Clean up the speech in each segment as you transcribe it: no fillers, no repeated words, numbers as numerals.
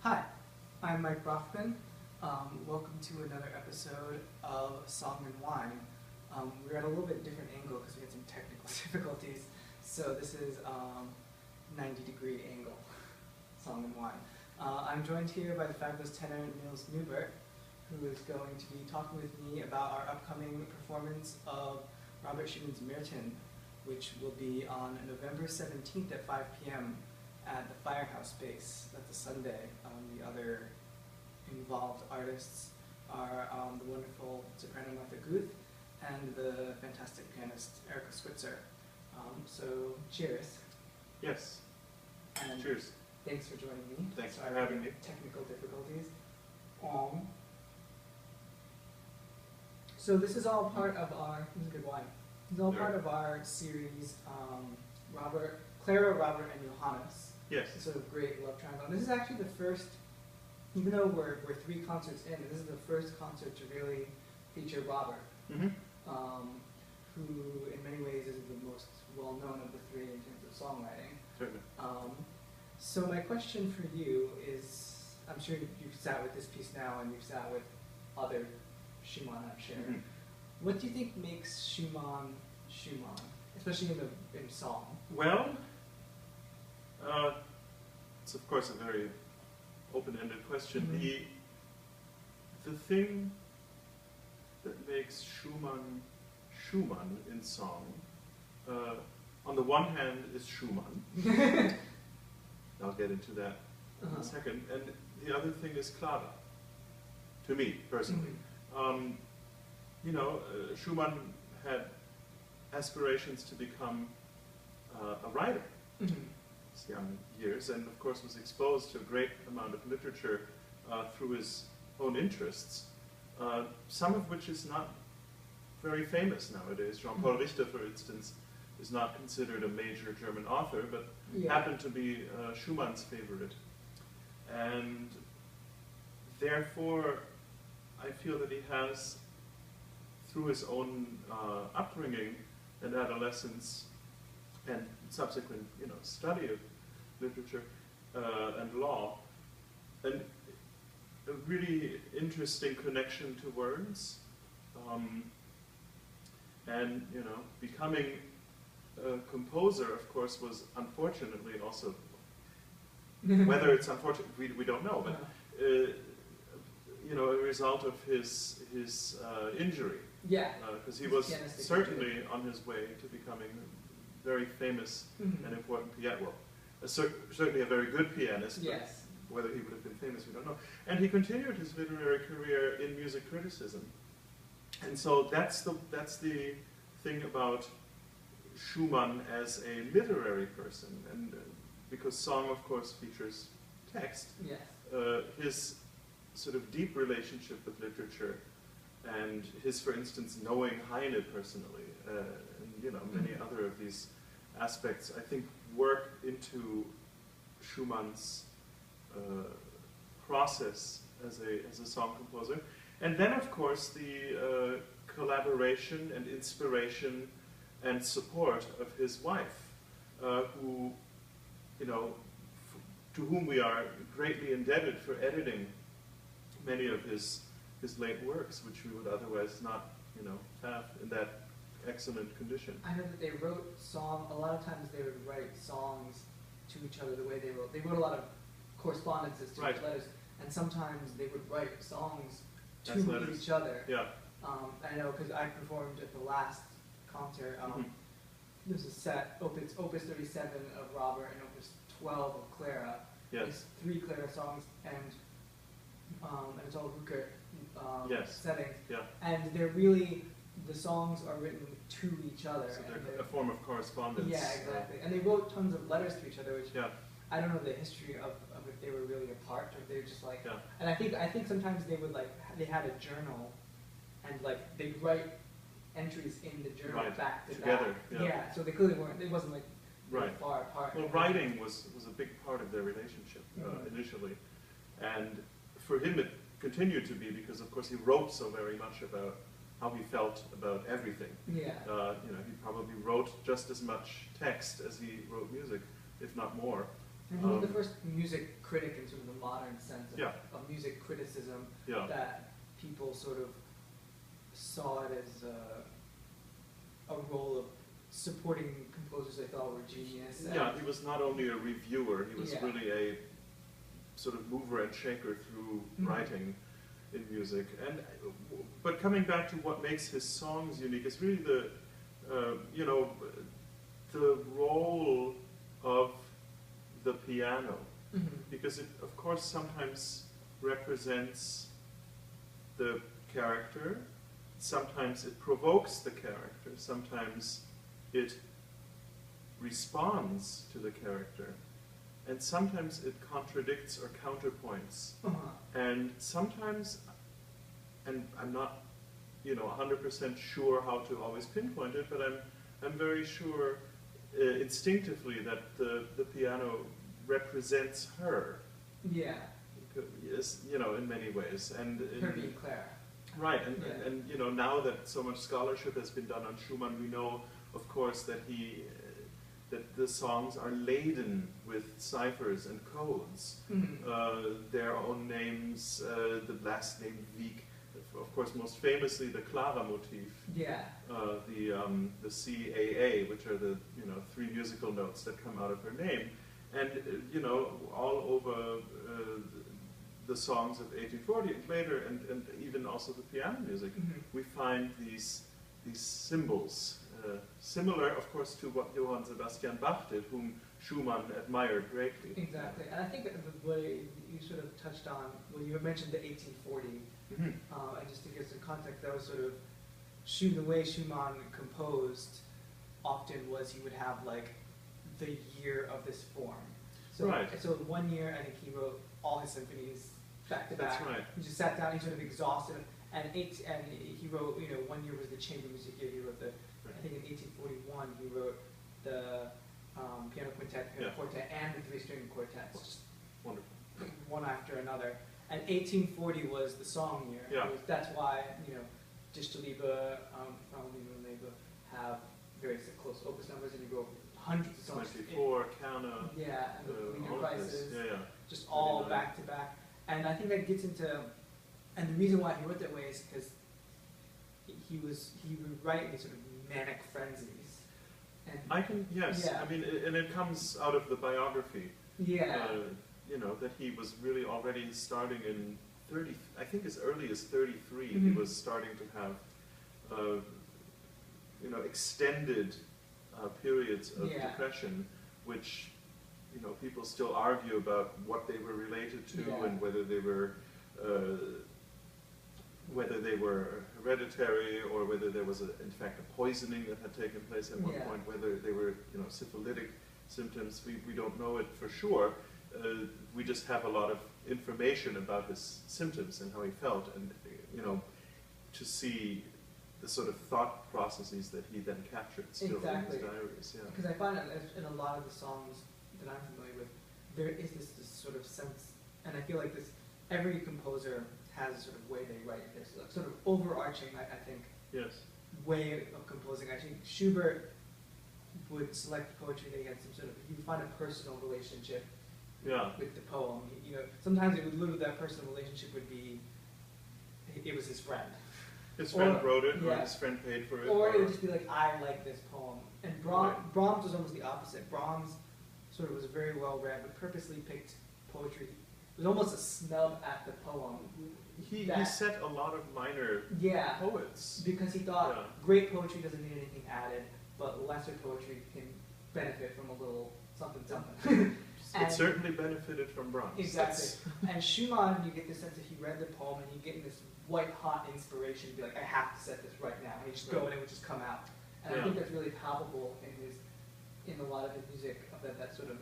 Hi, I'm Mike Brofman. Welcome to another episode of Song and Wine. We're at a little bit different angle because we had some technical difficulties. So this is 90-degree angle, Song and Wine. I'm joined here by the fabulous tenor Nils Neubert, who is going to be talking with me about our upcoming performance of Robert Schumann's Myrten, which will be on November 17th at 5 p.m. at the Firehouse Space. That's a Sunday. The other involved artists are the wonderful soprano Martha Guth and the fantastic pianist Erica Switzer. So cheers. Yes. And cheers. Thanks for joining me. Thanks Sorry for having me. Technical difficulties. So this is all part of our, this is good wine. This is all part of our series, Clara, Robert, and Johannes. Yes. A sort of great love triangle. And this is actually the first, even though we're 3 concerts in, this is the first concert to really feature Robert, Mm-hmm. who in many ways is the most well-known of the 3 in terms of songwriting. Certainly. So my question for you is, I'm sure you've sat with this piece now and you've sat with other Schumann, I'm sure. Mm-hmm. What do you think makes Schumann Schumann, especially in song? Well, it's of course a very open-ended question. Mm-hmm. The thing that makes Schumann Schumann in song, on the one hand, is Schumann. I'll get into that in a second. And the other thing is Clara, to me, personally. Mm-hmm. Schumann had aspirations to become a writer in his young years, and of course was exposed to a great amount of literature through his own interests, some of which is not very famous nowadays. Jean-Paul Richter, for instance, is not considered a major German author, but happened to be Schumann's favorite. And therefore, I feel that he has, through his own upbringing and adolescence and subsequent study of literature and law, a really interesting connection to words, and becoming a composer, of course, was unfortunately also, whether it's unfortunate, we don't know, but a result of his injury. Yeah. Because he was certainly on his way to becoming a very famous and important pianist. Well, certainly a very good pianist. Yes. Whether he would have been famous, we don't know. And he continued his literary career in music criticism. And so that's the thing about Schumann as a literary person, and because song, of course, features text. Yes. His sort of deep relationship with literature, and his, for instance, knowing Heine personally, and many other of these aspects, I think, work into Schumann's process as a song composer. And then, of course, the collaboration and inspiration and support of his wife, who, to whom we are greatly indebted for editing many of his late works, which we would otherwise not, have in that excellent condition. I know that they wrote a lot of times they would write songs to each other the way they wrote. They wrote a lot of correspondences to each letters, and sometimes they would write songs to each other. Yeah. I know because I performed at the last concert. There's a set, Opus 37 of Robert and Opus 12 of Clara. Yes. There's 3 Clara songs, and it's all Rückert settings. Yeah. And they're really, the songs are written to each other. So they're a form of correspondence. Yeah, exactly. And they wrote tons of letters to each other, which I don't know the history of if they were really apart or if they were just like. Yeah. And I think sometimes they would they had a journal, and they'd write entries in the journal back to together. back. Yeah. So they clearly weren't. It wasn't far apart. Well, writing was a big part of their relationship initially, and for him it continued to be because, of course, he wrote so very much about how he felt about everything. Yeah. He probably wrote just as much text as he wrote music, if not more. And he was the first music critic in sort of the modern sense of music criticism, that people sort of saw it as a role of supporting composers they thought were genius. Yeah, he was not only a reviewer, he was really a sort of mover and shaker through writing in music. But coming back to what makes his songs unique is really the role of the piano, because it, of course, sometimes represents the character, sometimes it provokes the character, sometimes it responds to the character, and sometimes it contradicts or counterpoints. And sometimes, and I'm not 100% sure how to always pinpoint it, but I'm very sure instinctively that the piano represents her. Yeah. Yes, in many ways. And her being Claire. Right, and now that so much scholarship has been done on Schumann, we know, of course, that that the songs are laden with ciphers and codes. Their own names, the last name Wieck, of course, most famously the Clara motif. Yeah. The CAA, which are the 3 musical notes that come out of her name, and all over the songs of 1840 and later, and even also the piano music, we find these symbols, similar, of course, to what Johann Sebastian Bach did, whom Schumann admired greatly. Exactly, and I think what you sort of touched on when you mentioned the 1840, and just to give some context, that was sort of the way Schumann composed. Often was he would have like the year of this form. So, so in 1 year, I think he wrote all his symphonies back to back. That's right. He just sat down, he sort of exhausted, and he wrote, 1 year was the chamber music year. He wrote I think in 1841 he wrote the piano quintet, piano quartet, and the 3-string quartets. Just wonderful. One after another. And 1840 was the song year. Yeah. That's why, Dichterliebe, Frauenliebe have very close opus numbers, and you wrote hundreds of songs. 24, Kana. Yeah, and the Wiener Prices. Just 39. all back to back. And I think that gets into, and the reason why he wrote that way is because he would write in sort of manic frenzies. And I mean, and it comes out of the biography. Yeah. That he was really already starting in 30, I think as early as 33, he was starting to have, extended periods of depression, which, people still argue about what they were related to and whether they were hereditary or whether there was in fact a poisoning that had taken place at one point, whether they were syphilitic symptoms. We don't know it for sure. We just have a lot of information about his symptoms and how he felt, and to see the sort of thought processes that he then captured still in his diaries. Because I find that in a lot of the songs that I'm familiar with, there is this sort of sense, and I feel like every composer has a sort of way they write. There's a sort of overarching, I think, way of composing. I think Schubert would select poetry that he had some sort of, he would find a personal relationship with the poem. Sometimes it would literally, that personal relationship would be, it was his friend. His friend wrote it, or his friend paid for it. Or it would just be like, I like this poem. And Brahms was almost the opposite. Brahms sort of was very well read, but purposely picked poetry. It was almost a snub at the poem. He set a lot of minor poets. Because he thought great poetry doesn't need anything added, but lesser poetry can benefit from a little something something. It certainly benefited from Brahms. Exactly. And Schumann, you get the sense that he read the poem and you get this white-hot inspiration to be like, I have to set this right now. And you just go and it would just come out. And I think that's really palpable in a lot of his music, that sort of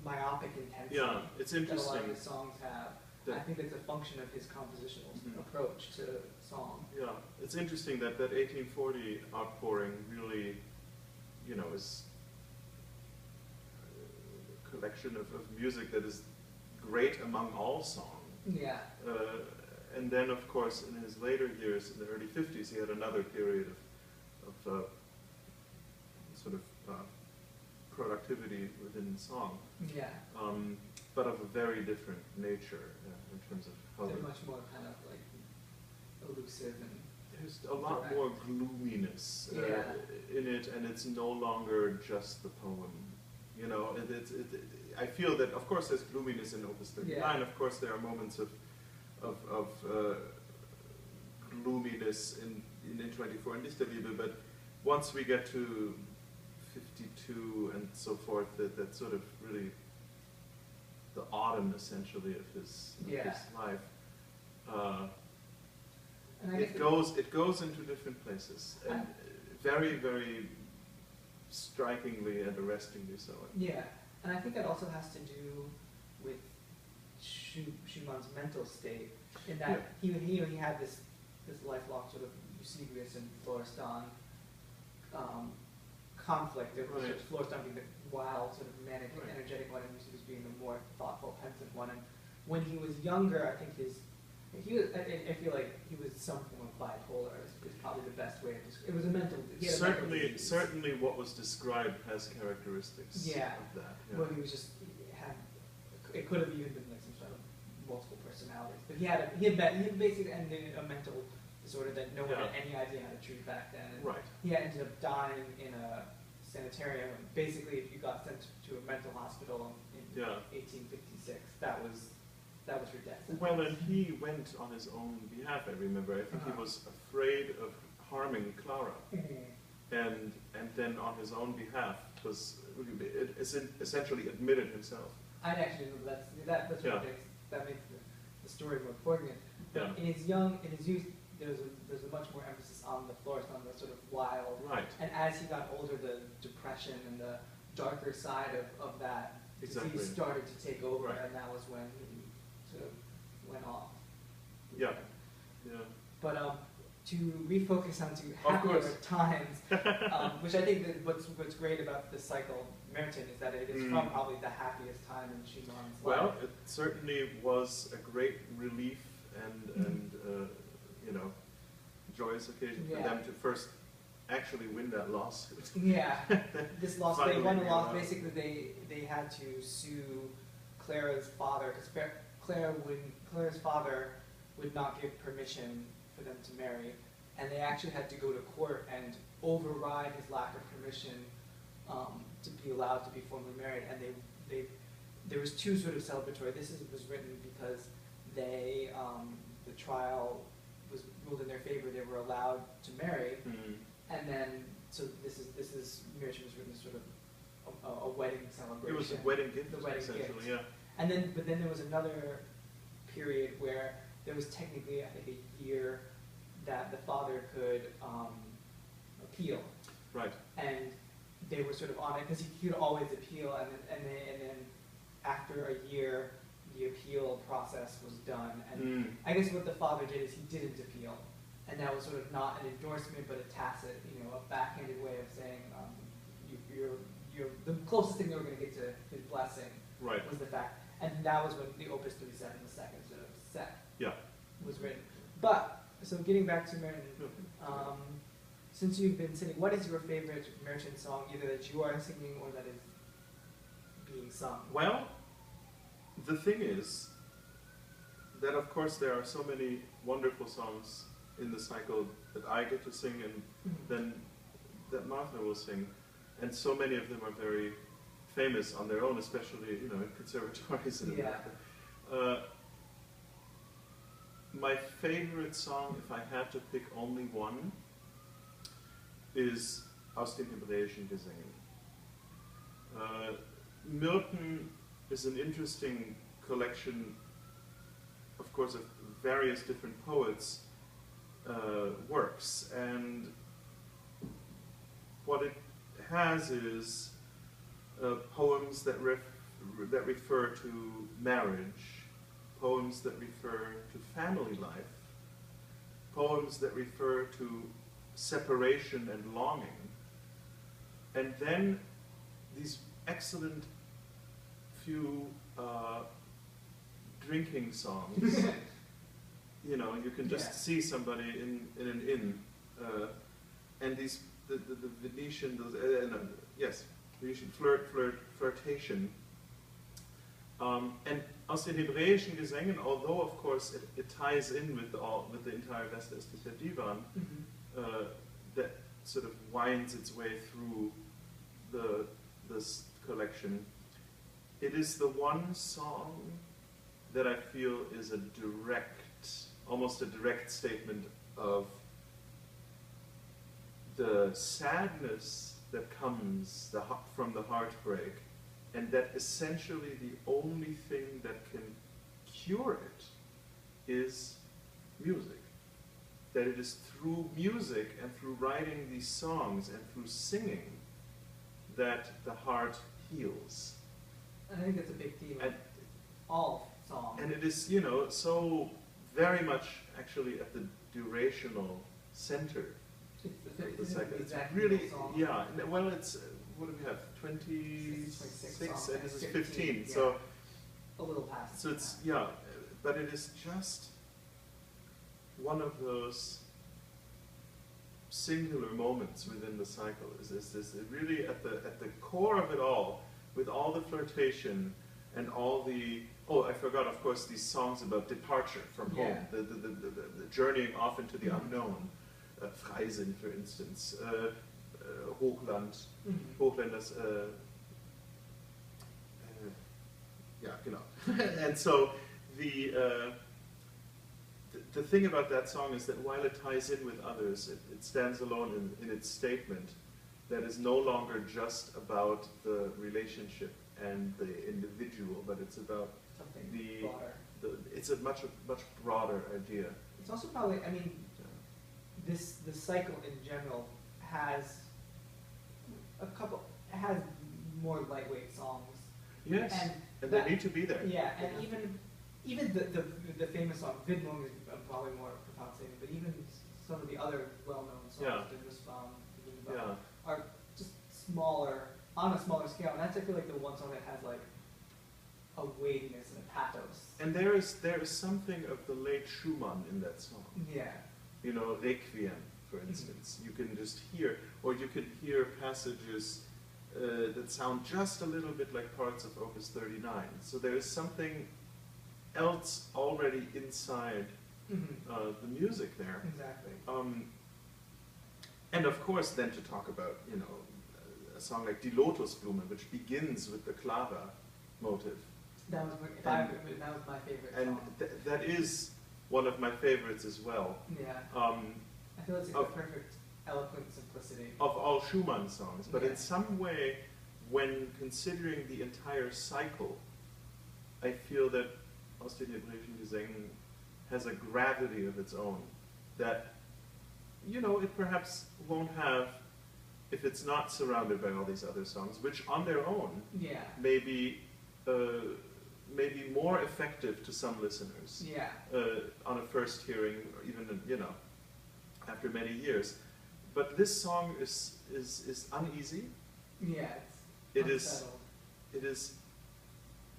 myopic intensity. Yeah, it's interesting. That a lot of his songs have. I think that's a function of his compositional approach to song. Yeah, it's interesting that 1840 outpouring really, is a collection of music that is great among all song. Yeah. And then, of course, in his later years, in the early 50s, he had another period of sort of productivity within song, Yeah. but of a very different nature in terms of how They're much more kind of like elusive and there's a lot direct. more gloominess in it, and it's no longer just the poem. You know, I feel that of course there's gloominess in Opus 39. Yeah. Of course there are moments of gloominess in 24 and Lichterliebe, but once we get to 52 and so forth, that sort of really the autumn essentially of his life. And it goes into different places, and very, very strikingly and arrestingly so. Yeah, and I think that also has to do with Schumann's mental state, in that he had this lifelong sort of Eusebius and Florestan conflict. There was Florestan being the wild, sort of manic, energetic one, and Eusebius being the more thoughtful, pensive one. And when he was younger, I think I feel like he was some form of bipolar. Is probably the best way to describe. It was a mental. Certainly, what was described has characteristics of that. Yeah. Well, he was just it could have even been like some sort of multiple personalities, but he had basically a mental disorder that no one had any idea how to treat back then. And he ended up dying in a sanitarium. Basically, if you got sent to a mental hospital in 1856, that was your death sentence. Well, and he went on his own behalf, I remember. I think he was afraid of harming Clara. And then on his own behalf essentially admitted himself. I'd actually that's what makes the story more poignant. But in his youth, there's a much more emphasis on the Florestan, on the sort of wild. Right. And as he got older, the depression and the darker side of that disease started to take over, and that was when he sort of went off. Yeah. But to refocus onto happier times, which I think that what's great about this cycle, Merton, is that it is from probably the happiest time in Schumann's life. Well, it certainly was a great relief and joyous occasion for them to first actually win that lawsuit. This lawsuit, they won a lawsuit. Basically, they had to sue Clara's father, because Clara's father would not give permission for them to marry, and they actually had to go to court and override his lack of permission to be allowed to be formally married. And there was two sort of celebratory. This was written because the trial was ruled in their favor. They were allowed to marry, and then so this is marriage was written as sort of a wedding celebration. It was a wedding gift, the wedding essentially, gift. But then there was another period where there was technically, I think, a year that the father could appeal. Right. And they were sort of on it because he could always appeal, and then after a year, the appeal process was done. And I guess what the father did is he didn't appeal, and that was sort of not an endorsement, but a tacit, a backhanded way of saying you're the closest thing they were going to get to his blessing was the fact. And that was when the Opus 37, the second sort of set, was written. But, so getting back to Merton, since you've been singing, what is your favorite Merton song, either that you are singing or that is being sung? Well, the thing is that, of course, there are so many wonderful songs in the cycle that I get to sing and then that Martha will sing, and so many of them are very famous on their own, especially in conservatories and America. My favorite song, if I had to pick only one, is Aus den Hebräischen Gesängen. Milton is an interesting collection, of course, of various different poets' works, and what it has is poems that refer to marriage, poems that refer to family life, poems that refer to separation and longing, and then these excellent few drinking songs. You can just see somebody in an inn, and the Venetian, yes. flirtation. And aus den hebräischen Gesängen, although of course it ties in with the entire Westestlicher Divan, that sort of winds its way through this collection. It is the one song that I feel is almost a direct statement of the sadness that comes from the heartbreak, and that essentially the only thing that can cure it is music. That it is through music and through writing these songs and through singing that the heart heals. I think that's a big theme of all songs. And it is, so very much actually at the durational center of the cycle. It's really, yeah, well, it's, what do we have, 26, and this is 15, yeah. so a little past. So it's, yeah, but it is just one of those singular moments within the cycle. Is this really at the core of it all, with all the flirtation and all the, oh, I forgot, of course, these songs about departure from home, the journeying off into the unknown, Freising, for instance, Hochland, Hochländers, yeah, genau. And so the thing about that song is that while it ties in with others, it stands alone in its statement that is no longer just about the relationship and the individual, but it's about something broader. It's a much broader idea. It's also probably, I mean, the cycle in general has has more lightweight songs. Yes, and they need to be there. Yeah, and even the famous song, Widmung is probably more profound statement, but even some of the other well-known songs, are just smaller, on a smaller scale, and that's, I feel like, the one song that has like a weightiness and a pathos. And there is something of the late Schumann in that song. Yeah. Requiem, for instance. You can just hear, or you can hear passages that sound just a little bit like parts of Opus 39. So there is something else already inside the music there. Exactly. And of course, then to talk about, a song like Die Lotusblume, which begins with the Clara motive. That was my favorite and song. That is one of my favorites as well. Yeah. I feel it's like the perfect, eloquent simplicity. Of all Schumann songs, but Yeah. in some way, when considering the entire cycle, I feel that Aus den Hebräischen Gesängen has a gravity of its own that, it perhaps won't have if it's not surrounded by all these other songs, which on their own may be more effective to some listeners. Yeah. On a first hearing, or even after many years. But this song is uneasy. Yeah, It is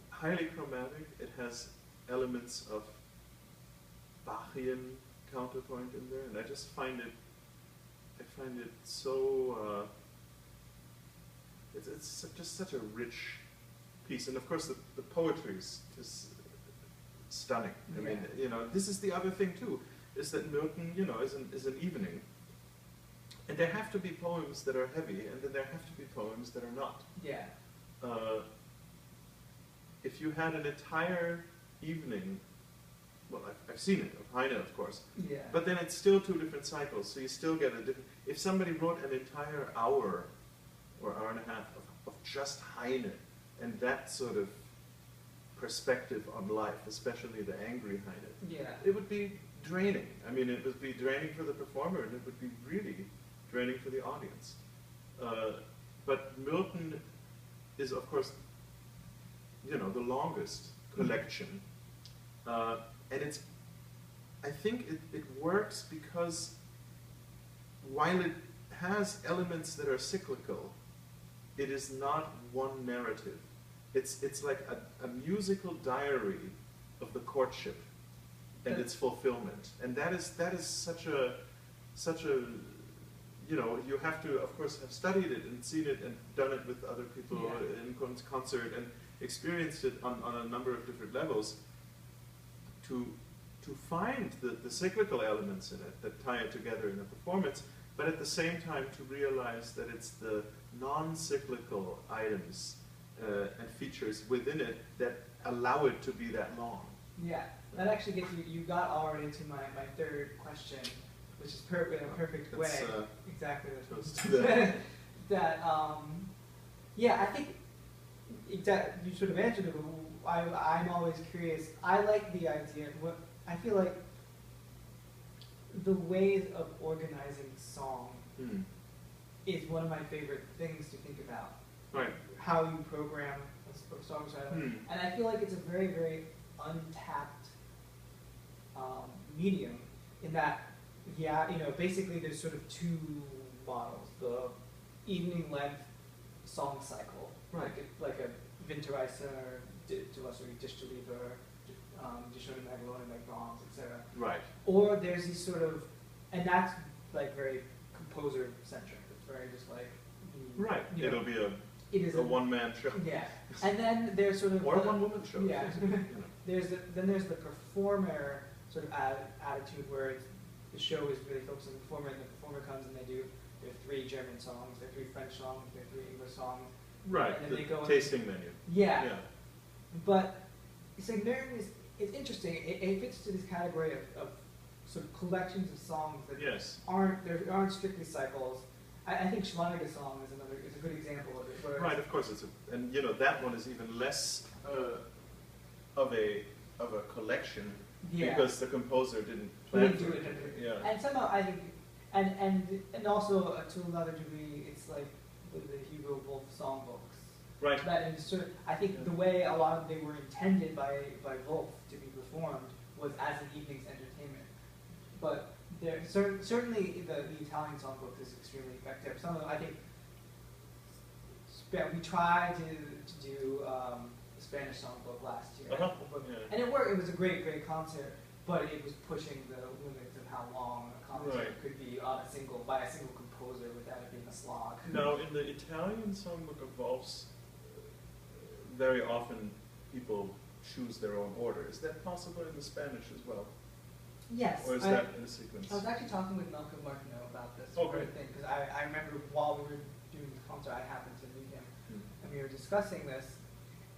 highly chromatic. It has elements of Bachian counterpoint in there, and I just find it so. It's just such a rich piece, and of course the poetry is stunning. I mean, this is the other thing too, is that Milton, is an evening. And there have to be poems that are heavy, and then there have to be poems that are not. Yeah. If you had an entire evening, well, I've seen it, of Heine, of course, Yeah. but then it's still two different cycles, so you still get a different... If somebody wrote an entire hour or hour and a half of just Heine, and that sort of perspective on life, especially the angry Heine, it would be draining. I mean, it would be draining for the performer, and it would be really draining for the audience. But Milton is, of course, the longest collection. And I think it works because while it has elements that are cyclical, it is not one narrative. It's like a musical diary of the courtship and its fulfillment. And that is such a you know, you have to, of course, have studied it and seen it and done it with other people in concert and experienced it on a number of different levels to find the cyclical elements in it that tie it together in a performance, but at the same time to realize that it's the non-cyclical items and features within it that allow it to be that long. Yeah, that actually gets you got already into my third question, which is in a perfect way. Exactly. Yeah, I think that you sort of answered it, but I'm always curious. I like the idea. I feel like the ways of organizing song is one of my favorite things to think about. Right. How you program a songwriter. And I feel like it's a very, very untapped medium in that, basically there's sort of two models. The evening length song cycle, like a Winterreise, Du was Dich zu liebe, Die schöne Magdalene, McDonald's, etc. Right. Or there's these sort of, and that's like very composer centric. It's very just like right. It'll be a one-man show. Yeah, and then there's sort of or a one-woman show. Yeah. There's the performer sort of attitude where the show is really focused on the performer, and the performer comes and there are 3 German songs, there are 3 French songs, there are 3 English songs. Right. And then they go tasting menu. Yeah. But it's like it's interesting. It fits to this category of sort of collections of songs that aren't strictly cycles. I think Schwanneger's song is a good example of it. Right, of course and that one is even less of a collection because the composer didn't plan for it. Yeah. And somehow I think, and also to another degree, it's like with the Hugo Wolf songbooks. Right. That is sort of, I think the way a lot of them were intended by Wolf to be performed was as an evening's entertainment. But there certainly the Italian songbook is extremely effective. Some of them, I think, we tried to do the Spanish songbook last year, and it worked. It was a great concert, but it was pushing the limits of how long a concert could be by a single composer without it being a slog. Now, in the Italian songbook of Wolf's, very often people choose their own order. Is that possible in the Spanish as well? Yes. Or is that in a sequence? I was actually talking with Malcolm Martineau about this thing, because I remember while we were doing the concert, I happened to meet him, and we were discussing this,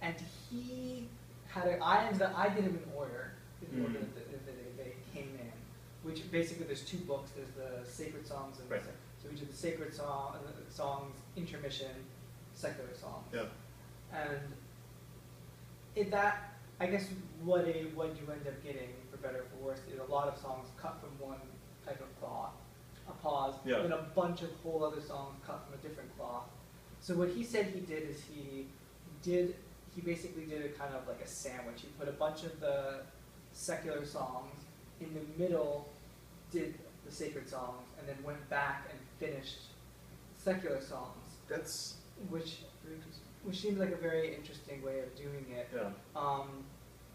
and he had I did them in order, in order that they came in, which basically there's 2 books. There's the sacred songs, and so we did the sacred songs, intermission, secular songs. Yeah. And that, I guess, what you end up getting, for better or for worse, is a lot of songs cut from one type of cloth, a pause, and a bunch of whole other songs cut from a different cloth. So what he said he did is he basically did a kind of like a sandwich. He put a bunch of the secular songs in the middle, did the sacred songs, and then went back and finished secular songs. That's which seems like a very interesting way of doing it. Yeah.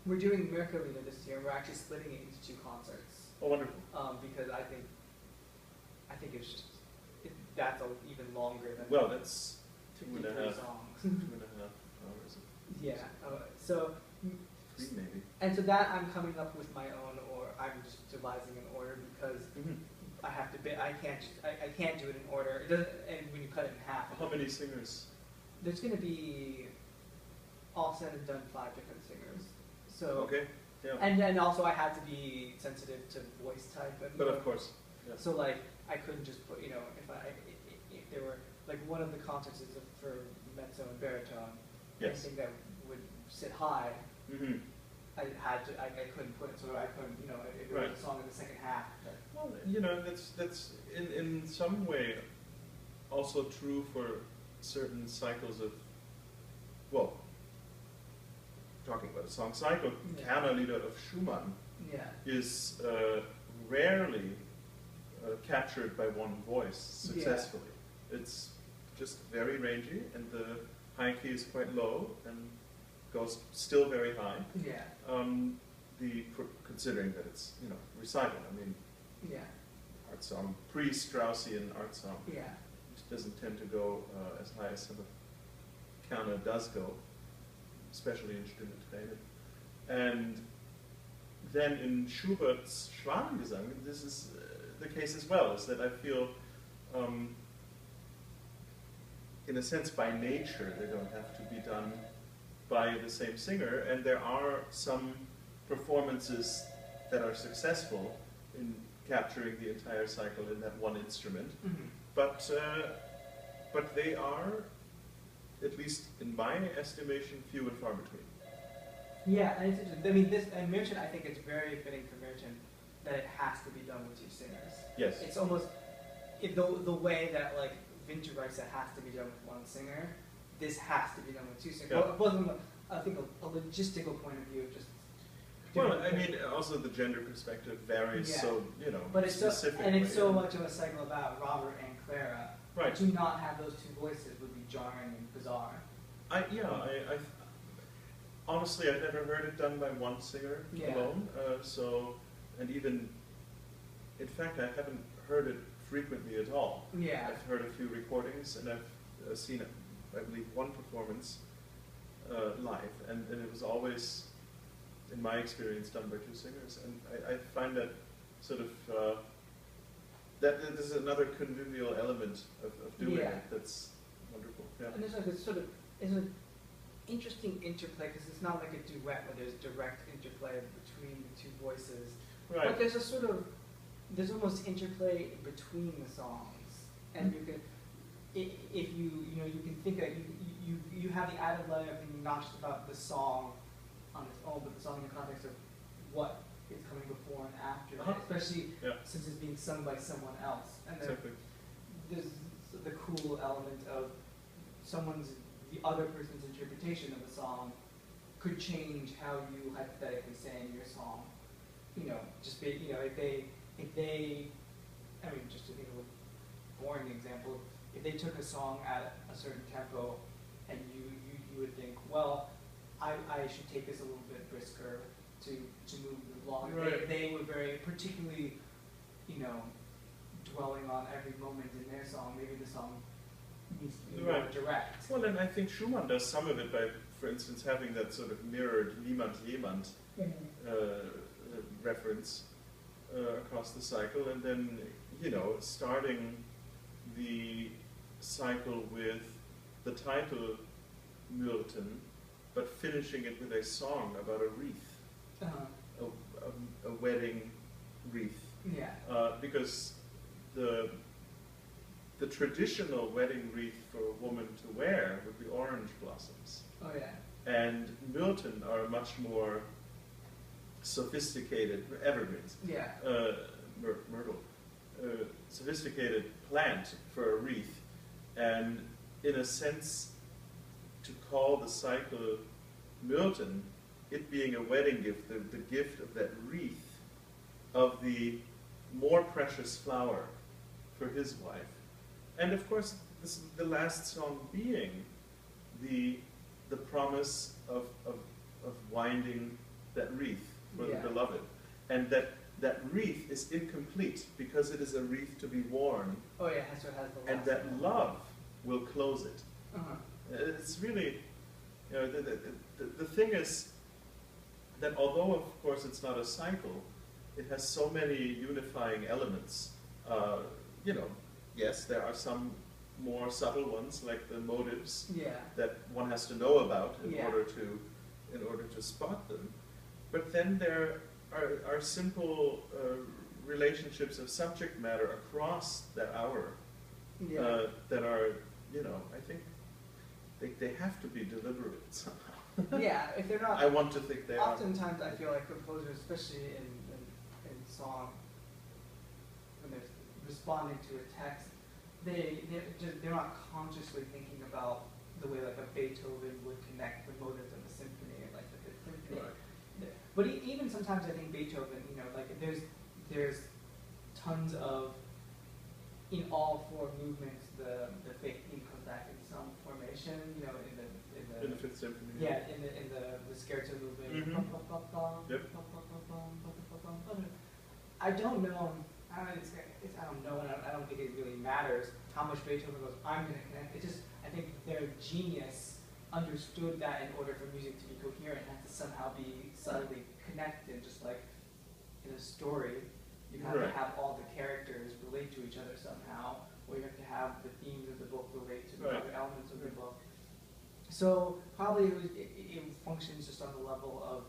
We're doing Merkelina this year, and we're actually splitting it into 2 concerts. Oh, wonderful. Because I think it's just that's even longer than. Well, that's 2.5 songs. 2.5 hours. Yeah. So. 3 maybe. And so that I'm coming up with my own, or I'm just devising an order because I have to. I can't do it in order. It doesn't. And when you cut it in half. How many singers? There's going to be, all said and done, 5 different singers. So. Okay. Yeah. And also I had to be sensitive to voice type. But of course. Yeah. So like I couldn't just put if there were like one of the concerts is for mezzo and baritone. Yes. Anything that would sit high. I couldn't put it, so I couldn't, if it was a song in the second half. Well, that's in some way also true for certain cycles of, well, talking about a song cycle, Kernerlieder of Schumann is rarely captured by one voice successfully. It's just very rangy, and the high key is quite low, and goes still very high. Yeah. Considering that it's recital, I mean. Yeah. art song, pre-Straussian art song, Yeah. which doesn't tend to go as high as some of Piano does go, especially in Stimme Tränen. And then in Schubert's Schwanengesang, this is the case as well, is that I feel, in a sense, by nature, they don't have to be done by the same singer, and there are some performances that are successful in capturing the entire cycle in that one instrument, but they are, at least in my estimation, few and far between. Yeah, and it's interesting. I mean, this and Merchant, I think it's very fitting for Merchant that it has to be done with two singers. Yes. It's almost the way that like Winterreise has to be done with one singer. This has to be done with two singers. Yeah. Well, both of them, I think, a logistical point of view, just. Well, I mean, also the gender perspective varies, Yeah. so you know. But it's so, specifically, and it's so much of a cycle about Robert and Clara. Right. To not have those two voices would be jarring and bizarre. I honestly, I've never heard it done by one singer Yeah. alone. And even, in fact, I haven't heard it frequently at all. Yeah. I've heard a few recordings, and I've seen, I believe, one performance live, and it was always, in my experience, done by two singers. And I find that sort of that there's another convivial element of doing Yeah. it that's wonderful. Yeah. And there's like a sort of, it's an interesting interplay because it's not like a duet where there's direct interplay between the two voices. Right. But there's a sort of, there's almost interplay between the songs. And you can, if you can think that you have the added layer of thinking not just about the song on its own, but the song in the context of what is coming before and after, especially since it's being sung by someone else. And Exactly. there's the cool element of the other person's interpretation of the song could change how you hypothetically sang your song. Just be, if they, I mean, just to think of a boring example, if they took a song at a certain tempo and you would think, well, I should take this a little bit brisker to move it along. Right. They were very particularly, dwelling on every moment in their song. Maybe the song needs to be more direct. Well, and I think Schumann does some of it by, for instance, having that sort of mirrored Niemand Jemand reference across the cycle, and then, starting the cycle with the title Myrten, but finishing it with a song about a wreath, a wedding wreath. Yeah. Because the traditional wedding wreath for a woman to wear would be orange blossoms. Oh yeah. And Myrten are much more sophisticated evergreens. Yeah. Myrtle. Sophisticated plant for a wreath. And in a sense, to call the cycle Myrten, it being a wedding gift, the gift of that wreath, of the more precious flower for his wife. And of course, the last song being the promise of winding that wreath for the beloved. And that wreath is incomplete because it is a wreath to be worn. Oh yeah, so it has the last and that one. love will close it. Uh-huh. It's really, the thing is that although of course it's not a cycle, it has so many unifying elements. Yes, there are some more subtle ones like the motives that one has to know about in order to spot them. But then there are simple relationships of subject matter across that hour that are, I think they have to be deliberate somehow. Yeah, if they're not. I want to think they are. Oftentimes, I feel like composers, especially in song, when they're responding to a text, they're not consciously thinking about the way like a Beethoven would connect the motives of a symphony, or like the Fifth Symphony. Right. But even sometimes I think Beethoven, like there's tons of, in all four movements, the fake theme comes back in some formation, In the Fifth Symphony. Yeah, in the scherzo movement. Mm-hmm. Yep. I don't know. I become known. I don't think it really matters how much Beethoven goes, I'm going to connect. It just, I think their genius understood that in order for music to be coherent, it has to somehow be subtly connected, just like in a story. You have to have all the characters relate to each other somehow, or you have to have the themes of the book relate to the other elements of the book. So probably it functions just on the level of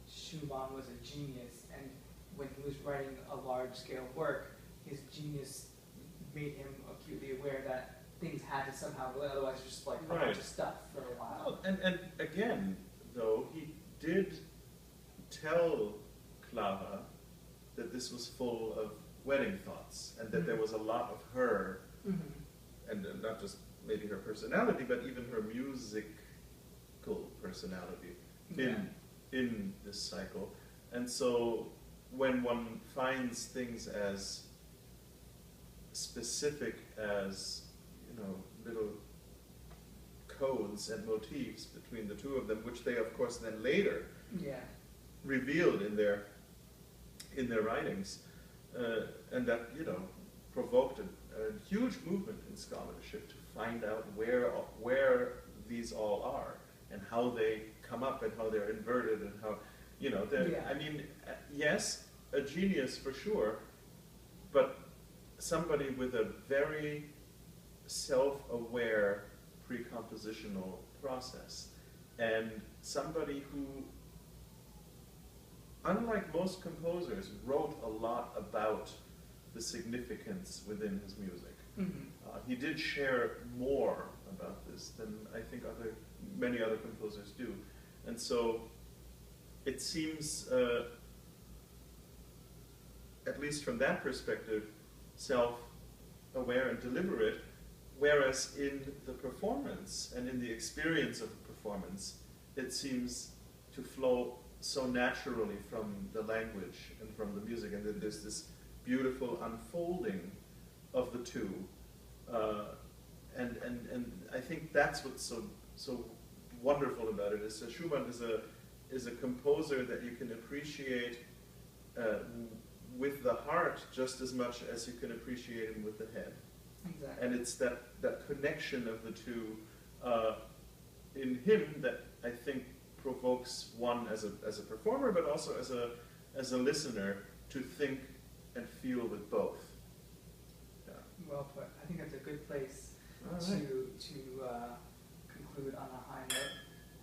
Schumann was a genius, and when he was writing a large-scale work, his genius made him acutely aware that things had to somehow relate, otherwise it's just like a bunch of stuff for a while. Well, and again, though, he did tell Clara that this was full of wedding thoughts, and that there was a lot of her, and not just maybe her personality, but even her musical personality in this cycle. And so when one finds things as specific as, you know, little codes and motifs between the two of them, which they of course then later revealed in their writings, and that, you know, provoked a huge movement in scholarship to find out where these all are and how they come up and how they're inverted and how, you know, I mean, yes, a genius for sure, but somebody with a very self-aware pre-compositional process, and somebody who, unlike most composers, wrote a lot about the significance within his music. He did share more about this than I think many other composers do. And so it seems, at least from that perspective, self-aware and deliberate, whereas in the performance and in the experience of the performance, it seems to flow so naturally from the language and from the music, and that there's this beautiful unfolding of the two, and I think that's what's so wonderful about it. Is that Schumann is a composer that you can appreciate with the heart just as much as you can appreciate him with the head. Exactly. And it's that connection of the two in him that I think provokes one as a performer, but also as a listener, to think and feel with both. Yeah. Well put. I think that's a good place to conclude on a high note,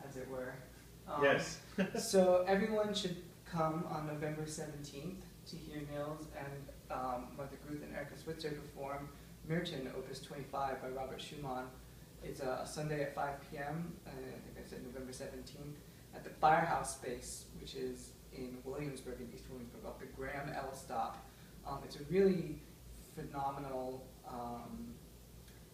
as it were. Yes. So everyone should come on November 17th to hear Nils and Martha Guth and Erica Switzer perform Myrten, Opus 25 by Robert Schumann. It's a Sunday at 5 p.m., I think I said November 17th, at the Firehouse Space, which is in Williamsburg, in East Williamsburg, off the Graham L stop. It's a really phenomenal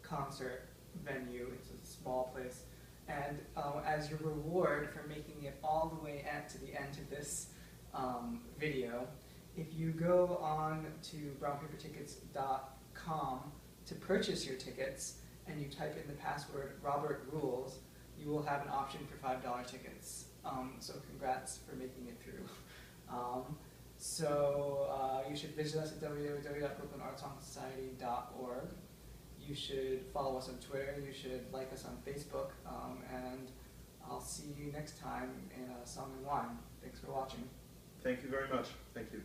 concert venue. It's a small place. And as your reward for making it all the way to the end of this video, if you go on to brownpapertickets.com to purchase your tickets, and you type in the password Robert Rules, you will have an option for $5 tickets. So congrats for making it through. So you should visit us at www.brooklynartssongsociety.org. You should follow us on Twitter. You should like us on Facebook. And I'll see you next time in Song and Wine. Thanks for watching. Thank you very much. Thank you.